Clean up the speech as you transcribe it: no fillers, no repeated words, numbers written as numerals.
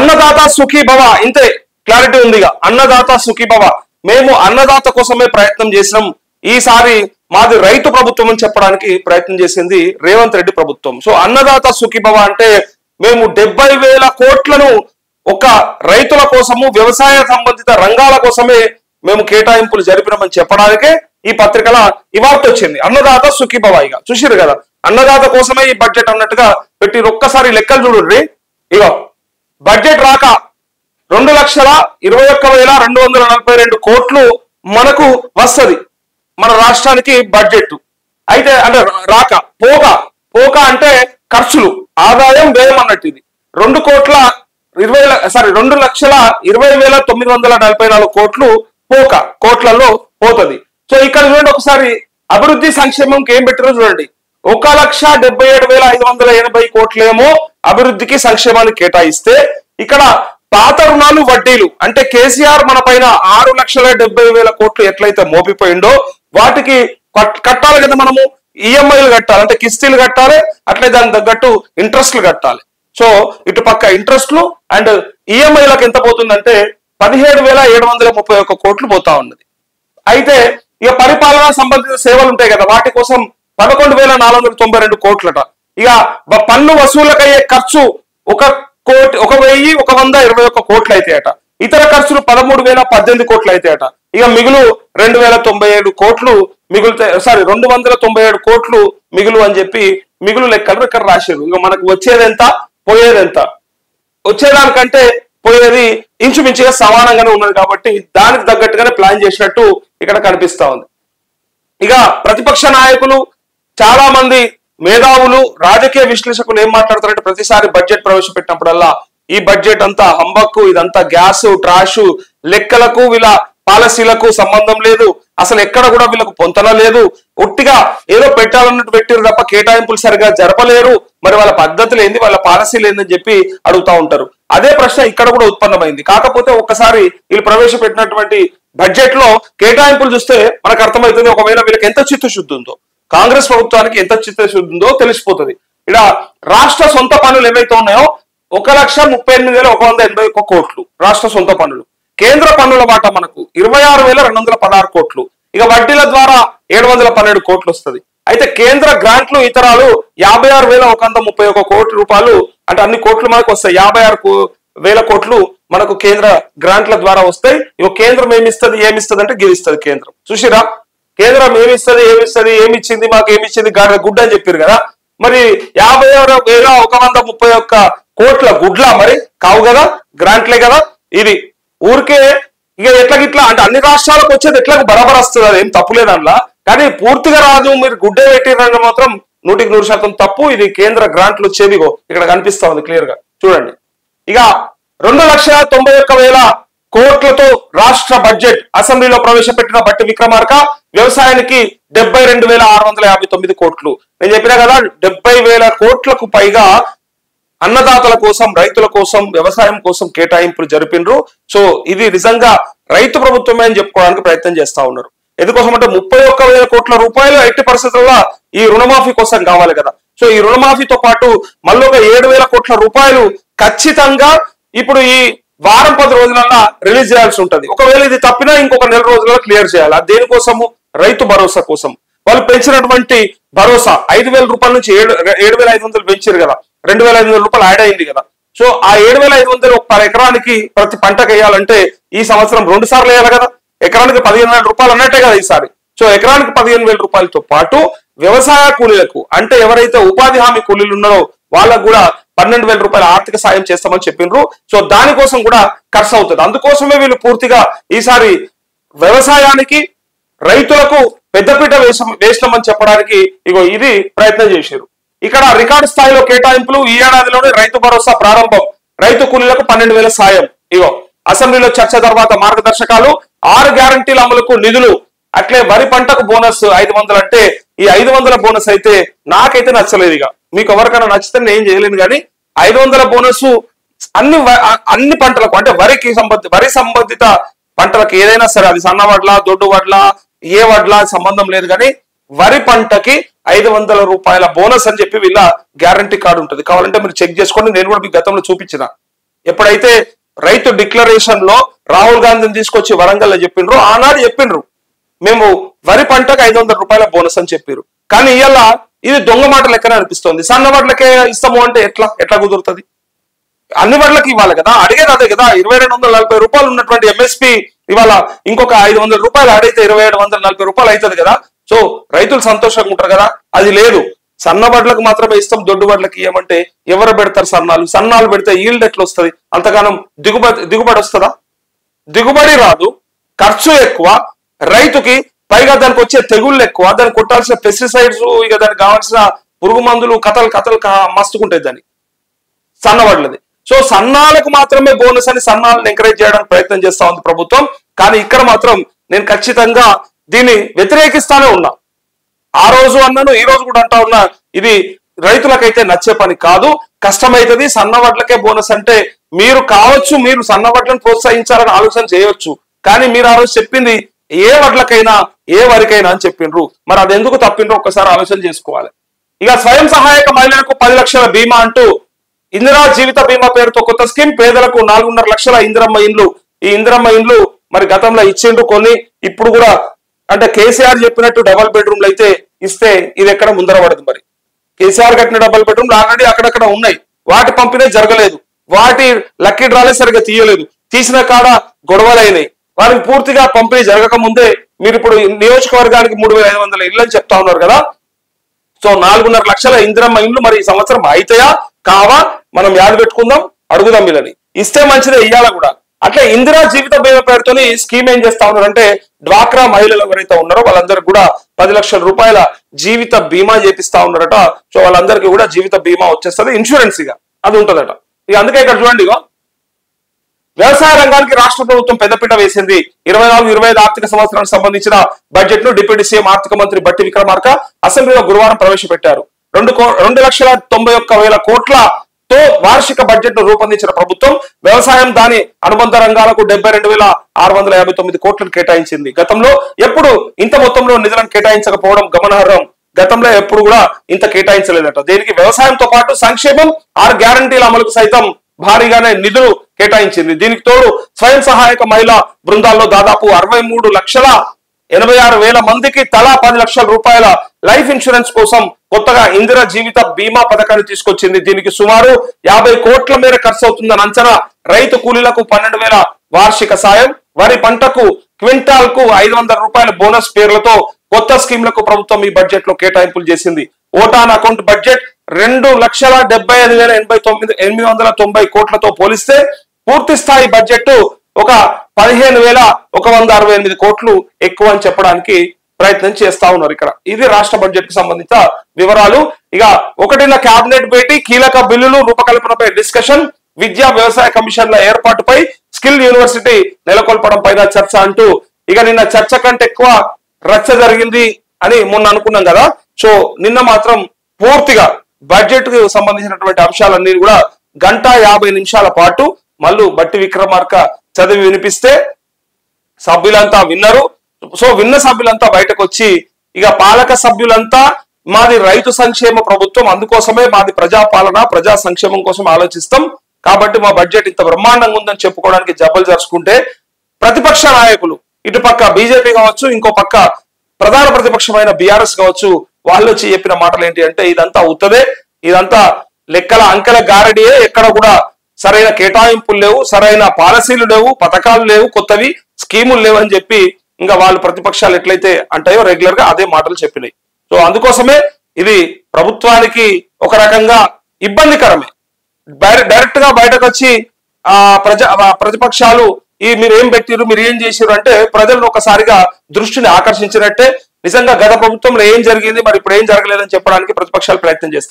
అన్నదాత సుఖీ భవ, ఇంతే క్లారిటీ ఉంది. అన్నదాత సుఖీ భవ, మేము అన్నదాత కోసమే ప్రయత్నం చేసినాం. ఈసారి మాది రైతు ప్రభుత్వం అని చెప్పడానికి ప్రయత్నం చేసింది రేవంత్ రెడ్డి ప్రభుత్వం. సో అన్నదాత సుఖీ భవ అంటే మేము 70,000 కోట్లను ఒక రైతుల కోసము, వ్యవసాయ సంబంధిత రంగాల కోసమే మేము కేటాయింపులు జరిపినామని చెప్పడానికే ఈ పత్రికల ఈ వార్త వచ్చింది. అన్నదాత సుఖీ భవ. ఇక చూసిరు కదా, అన్నదాత కోసమే ఈ బడ్జెట్ అన్నట్టుగా పెట్టి ఒక్కసారి లెక్కలు చూడండి. ఇక బడ్జెట్ రాక 2,21,242 కోట్లు మనకు వస్తుంది మన రాష్ట్రానికి బడ్జెట్. అయితే అంటే రాక పోక అంటే ఖర్చులు, ఆదాయం వ్యయం అన్నట్టు. ఇది 2,20,944 కోట్లు కోట్లలో పోతుంది. సో ఇక్కడ చూడండి ఒకసారి అభివృద్ధి సంక్షేమంకి ఏం పెట్టారో చూడండి. 1,77,580 కోట్లేమో అభివృద్ధికి సంక్షేమానికి కేటాయిస్తే, ఇక్కడ పాత రుణాలు వడ్డీలు అంటే కేసీఆర్ మన పైన 6,70,000 కోట్లు ఎట్లయితే మోపిపోయిందో వాటికి కట్టాలి కదా మనము. ఈఎంఐలు కట్టాలి అంటే కిస్తీలు కట్టాలి, అట్లే దానికి తగ్గట్టు ఇంట్రెస్ట్లు కట్టాలి. సో ఇటు పక్క ఇంట్రెస్ట్లు అండ్ ఈఎంఐలకు ఎంత పోతుందంటే 17,731 కోట్లు పోతా ఉన్నది. అయితే ఇక పరిపాలనా సంబంధిత సేవలు ఉంటాయి కదా, వాటి కోసం 11,492 కోట్లట. ఇక పన్ను వసూలకయ్యే ఖర్చు 1,121 కోట్లు అయితే అట. ఇతర ఖర్చులు 13,018 కోట్లు అయితే అట. ఇక మిగులు 2,097 కోట్లు మిగులుతాయి. 297 కోట్లు మిగులు అని చెప్పి మిగులు లెక్కలు ఇక్కడ రాశారు. ఇక మనకు వచ్చేదెంత పోయేదెంత, వచ్చేదానికంటే పోయేది ఇంచుమించుగా సమానంగానే ఉన్నది కాబట్టి దానికి తగ్గట్టుగానే ప్లాన్ చేసినట్టు ఇక్కడ కనిపిస్తా ఉంది. ఇక ప్రతిపక్ష నాయకులు, చాలా మంది మేధావులు, రాజకీయ విశ్లేషకులు ఏం మాట్లాడతారంటే ప్రతిసారి బడ్జెట్ ప్రవేశపెట్టినప్పుడల్లా ఈ బడ్జెట్ అంతా హంబక్కు, ఇదంతా గ్యాస్ ట్రాష్, లెక్కలకు వీళ్ళ పాలసీలకు సంబంధం లేదు, అసలు ఎక్కడ కూడా వీళ్ళకు పొంతన లేదు, ఒట్టిగా ఏదో పెట్టాలన్నట్టు పెట్టారు తప్ప కేటాయింపులు సరిగా జరపలేరు, మరి వాళ్ళ పద్ధతులు ఏంది, వాళ్ళ పాలసీలు ఏందని చెప్పి అడుగుతా ఉంటారు. అదే ప్రశ్న ఇక్కడ కూడా ఉత్పన్నమైంది. కాకపోతే ఒక్కసారి వీళ్ళు ప్రవేశపెట్టినటువంటి బడ్జెట్ లో కేటాయింపులు చూస్తే మనకు అర్థమవుతుంది ఒకవేళ వీళ్ళకి ఎంత చిత్తశుద్ధి ఉందో, కాంగ్రెస్ ప్రభుత్వానికి ఎంత చిత్తశుద్ధి ఉందో తెలిసిపోతుంది. ఇక్కడ రాష్ట్ర సొంత పనులు ఏవైతే ఉన్నాయో 1,38,181 కోట్లు రాష్ట్ర సొంత పనులు. కేంద్ర పన్నుల వాటా మనకు 26,216 కోట్లు. ఇక వడ్డీల ద్వారా 712 కోట్లు వస్తుంది. అయితే కేంద్ర గ్రాంట్లు ఇతరాలు 56,131 కోట్ల రూపాయలు, అంటే అన్ని కోట్లు మనకు వస్తాయి. 56,000 కోట్లు మనకు కేంద్ర గ్రాంట్ల ద్వారా వస్తాయి. ఇక కేంద్రం ఏమిస్తుంది అంటే గెలుస్తుంది కేంద్రం. చూసిరా, కేంద్రం ఏమిచ్చింది మాకు ఏమిచ్చింది గుడ్డ అని చెప్పారు కదా. మరి 56,131 కోట్ల గుడ్ల మరి కావు కదా, గ్రాంట్లే కదా. ఇది ఊరికే ఇక ఎట్లా అంటే అన్ని రాష్ట్రాలకు వచ్చేది ఎట్లా బరాబర్ వస్తుంది, అది ఏం తప్పులేదు అందులో. కానీ పూర్తిగా రాదు, మీరు గుడ్డే పెట్టిరంగా మాత్రం 100% తప్పు. ఇది కేంద్ర గ్రాంట్లు వచ్చేది ఇక్కడ కనిపిస్తా ఉంది క్లియర్ గా చూడండి. ఇక 2,91,000 కోట్లతో రాష్ట్ర బడ్జెట్ అసెంబ్లీలో ప్రవేశపెట్టిన బట్టి విక్రమార్క వ్యవసాయానికి 72,659 కోట్లు. నేను చెప్పినా కదా 70,000 కోట్లకు పైగా అన్నదాతల కోసం, రైతుల కోసం, వ్యవసాయం కోసం కేటాయింపులు జరిపినరు. సో ఇది నిజంగా రైతు ప్రభుత్వమే అని చెప్పుకోవడానికి ప్రయత్నం చేస్తా ఉన్నారు. ఎందుకోసం అంటే 31,000 కోట్ల రూపాయలు ఎట్టి పరిస్థితుల్లో ఈ రుణమాఫీ కోసం కావాలి కదా. సో ఈ రుణమాఫీతో పాటు మళ్ళీ ఒక 7,000 కోట్ల రూపాయలు ఖచ్చితంగా ఇప్పుడు ఈ వారం 10 రోజులలో రిలీజ్ చేయాల్సి ఉంటుంది. ఒకవేళ ఇది తప్పినా ఇంకొక నెల రోజులలో క్లియర్ చేయాలి. దేనికోసము? రైతు భరోసా కోసం. వాళ్ళు పెంచినటువంటి భరోసా 5,000 రూపాయల నుంచి 7,500 పెంచారు కదా, 2,500 రూపాయలు యాడ్ అయింది కదా. సో ఆ 7,500 పర్ ఎకరానికి ప్రతి పంటకు వేయాలంటే ఈ సంవత్సరం 2 సార్లు వేయాలి కదా. ఎకరానికి 15,000 రూపాయలు అన్నట్టే కదా ఈసారి. సో ఎకరానికి 15,000 రూపాయలతో పాటు వ్యవసాయ కూలీలకు, అంటే ఎవరైతే ఉపాధి హామీ కూలీలు ఉన్నారో వాళ్ళకు కూడా 12,000 రూపాయల ఆర్థిక సాయం చేస్తామని చెప్పిండ్రు. సో దానికోసం కూడా ఖర్చు అవుతుంది. అందుకోసమే వీళ్ళు పూర్తిగా ఈసారి వ్యవసాయానికి, రైతులకు పెద్దపీట వేసినామని చెప్పడానికి ఇది ప్రయత్నం చేశారు. ఇక్కడ రికార్డు స్థాయిలో కేటాయింపులు. ఈ ఏడాదిలోనే రైతు భరోసా ప్రారంభం, రైతు కూలీలకు 12,000 సాయం. అసెంబ్లీలో చర్చ తర్వాత మార్గదర్శకాలు, 6 గ్యారంటీల అమలుకు నిధులు, అట్లే వరి పంటకు బోనస్ 500. అంటే ఈ 500 బోనస్ అయితే నాకైతే నచ్చలేదు. ఇక మీకు ఎవరికైనా నచ్చితే నేను చేయలేను, కానీ 500 బోనస్ అన్ని పంటలకు, అంటే వరి సంబంధిత పంటలకు ఏదైనా సరే, అది సన్న వడ్ల, దొడ్డు వడ్ల, ఏ వడ్ల సంబంధం లేదు, కానీ వరి పంటకి 500 రూపాయల బోనస్ అని చెప్పి వీళ్ళ గ్యారంటీ కార్డు ఉంటుంది. కావాలంటే మీరు చెక్ చేసుకోండి, నేను కూడా మీకు గతంలో చూపించిన. ఎప్పుడైతే రైతు డిక్లరేషన్ లో రాహుల్ గాంధీని తీసుకొచ్చి వరంగల్లో చెప్పిండ్రు, ఆనాడు చెప్పిండ్రు మేము వరి పంటకు 500 రూపాయల బోనస్ అని చెప్పారు. కానీ ఇవాళ ఇది దొంగ మాట లెక్కనే అనిపిస్తుంది. సన్న వడ్లకే ఇస్తాము అంటే ఎట్లా కుదురుతుంది? అన్ని వడ్లకి ఇవ్వాలి కదా, అడిగేది అదే కదా. 2240 రూపాయలు ఉన్నటువంటి ఎంఎస్పి ఇవాళ ఇంకొక 500 రూపాయలు ఆడైతే 2740 రూపాయలు అవుతుంది కదా. సో రైతులు సంతోషంగా ఉంటారు కదా. అది లేదు, సన్న వడ్లకు మాత్రమే ఇస్తాం, దొడ్డు వడ్లకి ఇవ్వమంటే ఎవరు పెడతారు? సన్నాలు పెడితే ఈల్డ్ ఎట్లా వస్తుంది? అంతగానం దిగుబడి వస్తుందా? దిగుబడి రాదు, ఖర్చు ఎక్కువ రైతుకి, పైగా దానికి వచ్చే తెగుళ్ళు ఎక్కువ, దానికి కొట్టాల్సిన పెస్టిసైడ్స్, ఇక దానికి కావాల్సిన పురుగు మందులు కథలు మస్తుకుంటాయి దాన్ని సన్నవడ్లది. సో సన్నాలకు మాత్రమే బోనస్ అని సన్నాలను ఎంకరేజ్ చేయడానికి ప్రయత్నం చేస్తా ఉంది ప్రభుత్వం. కానీ ఇక్కడ మాత్రం నేను ఖచ్చితంగా దీన్ని వ్యతిరేకిస్తానే ఉన్నా. ఆ రోజు అన్నాను, ఈ రోజు కూడా అంటా ఉన్నా, ఇది రైతులకైతే నచ్చే పని కాదు, కష్టమైతుంది. సన్నవడ్లకే బోనస్ అంటే మీరు కావచ్చు, మీరు సన్నవడ్లను ప్రోత్సహించాలని ఆలోచన చేయవచ్చు, కానీ మీరు ఆ రోజు చెప్పింది ఏ వడ్లకైనా ఏ వరికైనా అని చెప్పిండ్రు. మరి అది ఎందుకు తప్పిండ్రు ఒక్కసారి ఆలోచన చేసుకోవాలి. ఇక స్వయం సహాయక మహిళలకు 10 లక్షల బీమా అంటూ ఇందిరా జీవిత బీమా పేరుతో కొత్త స్కీమ్, పేదలకు 4.5 లక్షల ఇందిరమ్మ ఇండ్లు. ఈ ఇందిరమ్మ ఇండ్లు మరి గతంలో ఇచ్చిండ్రు కొన్ని, ఇప్పుడు కూడా అంటే కేసీఆర్ చెప్పినట్టు డబల్ బెడ్రూమ్లు అయితే ఇస్తే ఇది ఎక్కడ ముందర పడదు. మరి కేసీఆర్ కట్టిన డబల్ బెడ్రూమ్లు ఆల్రెడీ అక్కడక్కడ ఉన్నాయి, వాటి పంపిణీ జరగలేదు, వాటి లక్కీ డ్రాలే సరిగ్గా తీయలేదు, తీసిన కాడ గొడవలైనాయి. వారికి పూర్తిగా పంపిణీ జరగక ముందే మీరు ఇప్పుడు నియోజకవర్గానికి 3500 ఇళ్ళు అని చెప్తా ఉన్నారు కదా. సో 4.5 లక్షల ఇందిరమ్మ ఇండ్లు మరి ఈ సంవత్సరం అయితాయా కావా మనం యాద పెట్టుకుందాం, అడుగుదాం. వీళ్ళని ఇస్తే మంచిదే, ఇయ్యాల కూడా. అట్లా ఇందిరా జీవిత బీమా పేరుతోని స్కీమ్ ఏం చేస్తా ఉన్నారంటే డ్వాక్రా మహిళలు ఎవరైతే ఉన్నారో వాళ్ళందరికీ కూడా 10 లక్షల రూపాయల జీవిత బీమా చేపిస్తా ఉన్నారట. సో వాళ్ళందరికీ కూడా జీవిత బీమా వచ్చేస్తుంది, ఇన్సూరెన్స్ ఇక అది ఉంటుందట. ఇక అందుకే ఇక్కడ చూడండి, ఇక వ్యవసాయ రంగానికి రాష్ట్ర ప్రభుత్వం పెద్దపీట వేసింది. 24-25 ఆర్థిక సంవత్సరానికి సంబంధించిన బడ్జెట్ ను డిప్యూటీ సీఎం ఆర్థిక మంత్రి బట్టి విక్రమార్క అసెంబ్లీలో గురువారం ప్రవేశపెట్టారు. 2,91,000 కోట్లతో వార్షిక బడ్జెట్ ను రూపొందించిన ప్రభుత్వం వ్యవసాయం దాని అనుబంధ రంగాలకు 72,659 కోట్లను కేటాయించింది. గతంలో ఎప్పుడు ఇంత మొత్తంలో నిధులను కేటాయించకపోవడం గమనార్హం. గతంలో ఎప్పుడు కూడా ఇంత కేటాయించలేదట. దీనికి వ్యవసాయంతో పాటు సంక్షేమం 6 గ్యారంటీల అమలుకు సైతం భారీగానే నిధులు కేటాయించింది. దీనికి తోడు స్వయం సహాయక మహిళా బృందాల్లో దాదాపు 63,86,000 మందికి తలా 10 లక్షల రూపాయల లైఫ్ ఇన్సూరెన్స్ కోసం కొత్తగా ఇందిరా జీవిత బీమా పథకాన్ని తీసుకొచ్చింది. దీనికి సుమారు 50 కోట్ల మేర ఖర్చు అవుతుందని అంచనా. రైతు కూలీలకు 12,000 వార్షిక సాయం, వరి పంటకు క్వింటాల్ కు 500 రూపాయల బోనస్ పేర్లతో కొత్త స్కీమ్లకు ప్రభుత్వం ఈ బడ్జెట్ లో కేటాయింపులు చేసింది. ఓటాన్ అకౌంట్ బడ్జెట్ 2,75,890 కోట్లతో పోలిస్తే పూర్తి స్థాయి బడ్జెట్ ఒక 15,168 కోట్లు ఎక్కువ అని చెప్పడానికి ప్రయత్నం చేస్తా ఉన్నారు ఇక్కడ. ఇది రాష్ట్ర బడ్జెట్ కు సంబంధించిన వివరాలు. ఇక ఒకటిన్న కేబినెట్ భేటీ, కీలక బిల్లులు రూపకల్పనపై డిస్కషన్, విద్యా వ్యవసాయ కమిషన్ల ఏర్పాటుపై, స్కిల్ యూనివర్సిటీ నెలకొల్పడం పైన చర్చ అంటూ ఇక నిన్న చర్చ కంటే ఎక్కువ రచ్చ జరిగింది అని మొన్న అనుకున్నాం కదా. సో నిన్న మాత్రం పూర్తిగా బడ్జెట్ కు సంబంధించినటువంటి అంశాలన్నీ కూడా 1:50 పాటు మళ్ళీ బట్టి విక్రమార్క చదివి వినిపిస్తే సభ్యులంతా విన్నారు. సో విన్న సభ్యులంతా బయటకు వచ్చి ఇక పాలక సభ్యులంతా మాది రైతు సంక్షేమ ప్రభుత్వం, అందుకోసమే మాది ప్రజాపాలన ప్రజా సంక్షేమం కోసం ఆలోచిస్తాం, కాబట్టి మా బడ్జెట్ ఇంత బ్రహ్మాండంగా ఉందని చెప్పుకోవడానికి జబ్బలు జరుచుకుంటే ప్రతిపక్ష నాయకులు ఇటుపక్క బీజేపీ కావచ్చు, ఇంకో పక్క ప్రధాన ప్రతిపక్షమైన బీఆర్ఎస్ కావచ్చు, వాళ్ళు వచ్చి చెప్పిన మాటలు ఏంటి అంటే ఇదంతా ఉత్తదే, ఇదంతా లెక్కల అంకెల గారడియే, ఎక్కడ కూడా సరైన కేటాయింపులు లేవు, సరైన పాలసీలు లేవు, పథకాలు లేవు, కొత్తవి స్కీములు లేవు అని చెప్పి ఇంకా వాళ్ళు ప్రతిపక్షాలు ఎట్లయితే అంటాయో రెగ్యులర్ గా అదే మాటలు చెప్పినాయి. సో అందుకోసమే ఇది ప్రభుత్వానికి ఒక రకంగా ఇబ్బందికరమే. డైరెక్ట్ గా బయటకు వచ్చి ప్రతిపక్షాలు మీరు ఏం పెట్టిరు, మీరు ఏం చేసిరు అంటే ప్రజలను ఒకసారిగా దృష్టిని ఆకర్షించినట్టే. నిజంగా గత ప్రభుత్వంలో ఏం జరిగింది, మరి ఇప్పుడు ఏం జరగలేదని చెప్పడానికి ప్రతిపక్షాలు ప్రయత్నం చేస్తాయి.